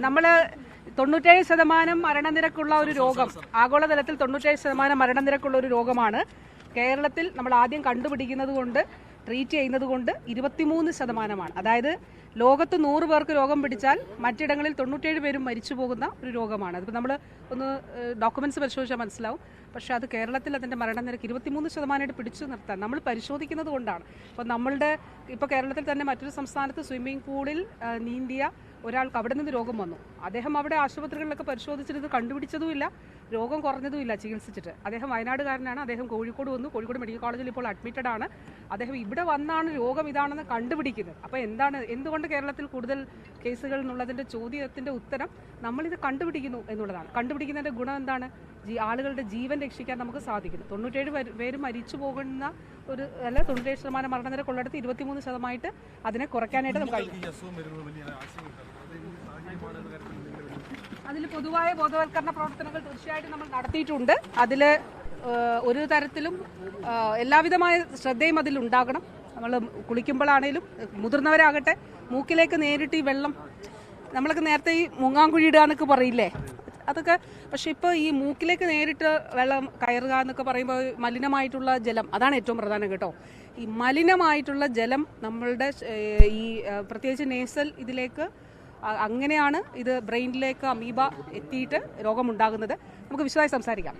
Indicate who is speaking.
Speaker 1: നമ്മൾ 97% മരണനിരക്കുള്ള ഒരു രോഗം, ആഗോളതലത്തിൽ 97% മരണനിരക്കുള്ള ഒരു രോഗമാണ്. കേരളത്തിൽ നമ്മൾ ആദ്യം കണ്ടുപിടിക്കുന്നത് കൊണ്ട് ട്രീറ്റ് ചെയ്യുന്നത് കൊണ്ട് 23%. അതായത് ലോകത്ത് 100 പേർക്ക് രോഗം പിടിച്ചാൽ മറ്റിടങ്ങളിൽ 97 പേരും മരിച്ചു പോകുന്ന ഒരു രോഗമാണ്. അതിപ്പോൾ നമ്മൾ ഒന്ന് ഡോക്യുമെന്റ്സ് പരിശോധിച്ചാൽ മനസ്സിലാവും. പക്ഷേ അത് കേരളത്തിൽ അതിൻ്റെ മരണനിരക്ക് 23% പിടിച്ചു നിർത്താൻ നമ്മൾ പരിശോധിക്കുന്നത് കൊണ്ടാണ്. ഇപ്പോൾ കേരളത്തിൽ തന്നെ മറ്റൊരു സംസ്ഥാനത്ത് സ്വിമ്മിംഗ് പൂളിൽ നീന്തിയ ഒരാൾക്ക് അവിടെ നിന്ന് രോഗം വന്നു. അദ്ദേഹം അവിടെ ആശുപത്രികളിലൊക്കെ പരിശോധിച്ചിട്ട് കണ്ടുപിടിച്ചതുമില്ല, രോഗം കുറഞ്ഞതുമില്ല ചികിത്സിച്ചിട്ട്. അദ്ദേഹം വയനാടുകാരനാണ്. അദ്ദേഹം കോഴിക്കോട് വന്നു, കോഴിക്കോട് മെഡിക്കൽ കോളേജിൽ ഇപ്പോൾ അഡ്മിറ്റഡ് ആണ്. അദ്ദേഹം ഇവിടെ വന്നാണ് രോഗം ഇതാണെന്ന് കണ്ടുപിടിക്കുന്നത്. അപ്പോൾ എന്തുകൊണ്ട് കേരളത്തിൽ കൂടുതൽ കേസുകൾ എന്നുള്ളതിൻ്റെ ചോദ്യത്തിൻ്റെ ഉത്തരം നമ്മളിത് കണ്ടുപിടിക്കുന്നു എന്നുള്ളതാണ്. കണ്ടുപിടിക്കുന്നതിൻ്റെ ഗുണം എന്താണ്? ആളുകളുടെ ജീവൻ രക്ഷിക്കാൻ നമുക്ക് സാധിക്കുന്നു. 97 പേര് മരിച്ചു പോകുന്ന ഒരു 97% മരണനിരക്കുള്ളിടത്ത് 23% അതിനെ കുറയ്ക്കാനായിട്ട് നമുക്ക് കഴിയും. അതിൽ പൊതുവായ ബോധവൽക്കരണ പ്രവർത്തനങ്ങൾ തീർച്ചയായിട്ടും നമ്മൾ നടത്തിയിട്ടുണ്ട്. അതിൽ ഒരു തരത്തിലും എല്ലാവിധമായ ശ്രദ്ധയും അതിലുണ്ടാകണം. നമ്മൾ കുളിക്കുമ്പോഴാണേലും മുതിർന്നവരാകട്ടെ മൂക്കിലേക്ക് നേരിട്ട് ഈ വെള്ളം, നമ്മളൊക്കെ നേരത്തെ ഈ മുങ്ങാങ്കുഴി ഇടുക എന്നൊക്കെ പറയില്ലേ, അതൊക്കെ. പക്ഷെ ഇപ്പോൾ ഈ മൂക്കിലേക്ക് നേരിട്ട് വെള്ളം കയറുക എന്നൊക്കെ പറയുമ്പോൾ മലിനമായിട്ടുള്ള ജലം, അതാണ് ഏറ്റവും പ്രധാനം കേട്ടോ. ഈ മലിനമായിട്ടുള്ള ജലം നമ്മളുടെ ഈ പ്രത്യേകിച്ച് നേസൽ ഇതിലേക്ക്, അങ്ങനെയാണ് ഇത് ബ്രെയിനിലേക്ക് അമീബ എത്തിയിട്ട് രോഗമുണ്ടാകുന്നത്. നമുക്ക് വിശദമായി സംസാരിക്കാം.